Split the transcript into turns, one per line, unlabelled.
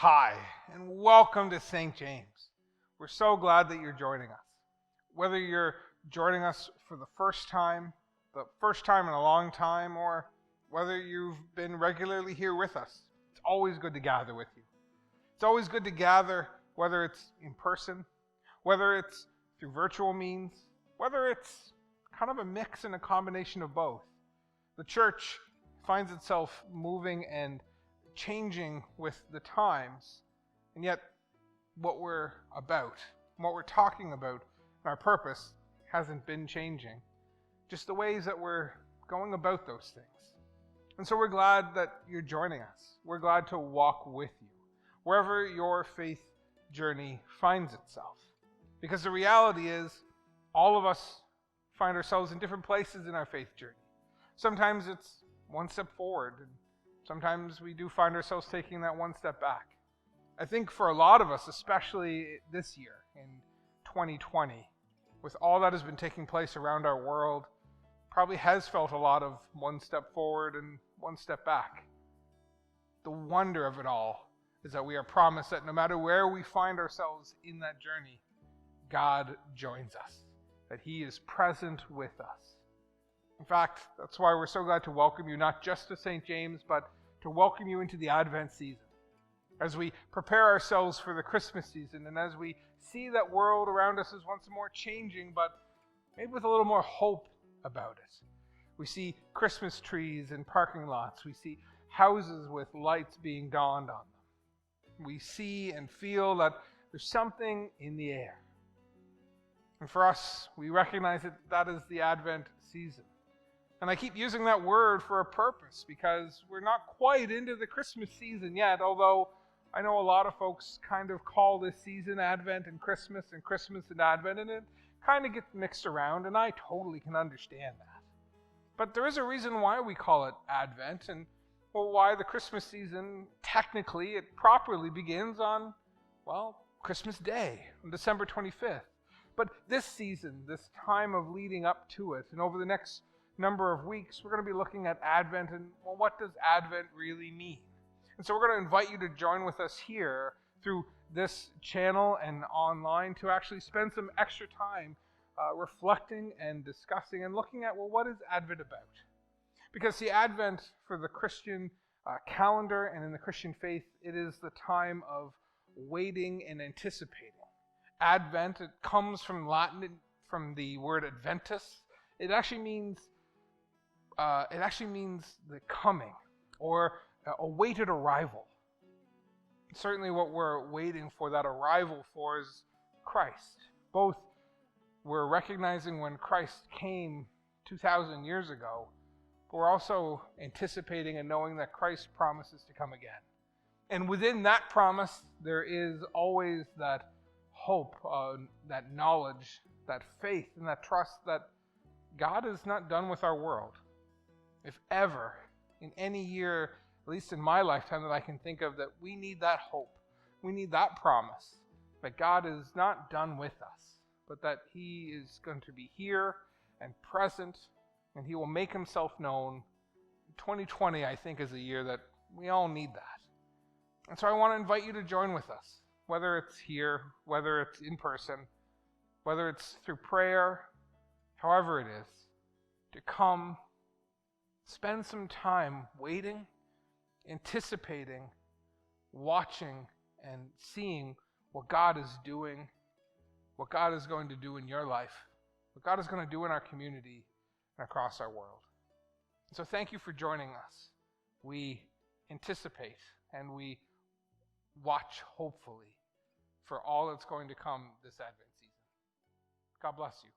Hi, and welcome to St. James. We're so glad that you're joining us. Whether you're joining us for the first time in a long time, or whether you've been regularly here with us, it's always good to gather with you. It's always good to gather, whether it's in person, whether it's through virtual means, whether it's kind of a mix and a combination of both. The church finds itself moving and changing with the times, and yet what we're about, what we're talking about, and our purpose hasn't been changing. Just the ways that we're going about those things. And so we're glad that you're joining us. We're glad to walk with you, wherever your faith journey finds itself. Because the reality is, all of us find ourselves in different places in our faith journey. Sometimes it's one step forward, and sometimes we do find ourselves taking that one step back. I think for a lot of us, especially this year in 2020, with all that has been taking place around our world, probably has felt a lot of one step forward and one step back. The wonder of it all is that we are promised that no matter where we find ourselves in that journey, God joins us, that He is present with us. In fact, that's why we're so glad to welcome you, not just to St. James, but to welcome you into the Advent season. As we prepare ourselves for the Christmas season, and as we see that world around us is once more changing, but maybe with a little more hope about it. We see Christmas trees in parking lots. We see houses with lights being dawned on them. We see and feel that there's something in the air. And for us, we recognize that is the Advent season. And I keep using that word for a purpose, because we're not quite into the Christmas season yet, although I know a lot of folks kind of call this season Advent and Christmas and Advent, and it kind of gets mixed around, and I totally can understand that. But there is a reason why we call it Advent, and why the Christmas season, technically, it properly begins on, Christmas Day, on December 25th. But this season, this time of leading up to it, and over the next number of weeks, we're going to be looking at Advent, and what does Advent really mean? And so we're going to invite you to join with us here through this channel and online to actually spend some extra time reflecting and discussing and looking at, what is Advent about? Because the Advent for the Christian calendar and in the Christian faith, it is the time of waiting and anticipating. Advent, it comes from Latin, from the word adventus. It actually means the coming or awaited arrival. Certainly what we're waiting for that arrival for is Christ. Both we're recognizing when Christ came 2,000 years ago, but we're also anticipating and knowing that Christ promises to come again. And within that promise, there is always that hope, that knowledge, that faith, and that trust that God is not done with our world. If ever, in any year, at least in my lifetime that I can think of, that we need that hope. We need that promise that God is not done with us, but that He is going to be here and present, and He will make Himself known. 2020, I think, is a year that we all need that. And so I want to invite you to join with us, whether it's here, whether it's in person, whether it's through prayer, however it is, to come, spend some time waiting, anticipating, watching, and seeing what God is doing, what God is going to do in your life, what God is going to do in our community and across our world. So thank you for joining us. We anticipate and we watch hopefully for all that's going to come this Advent season. God bless you.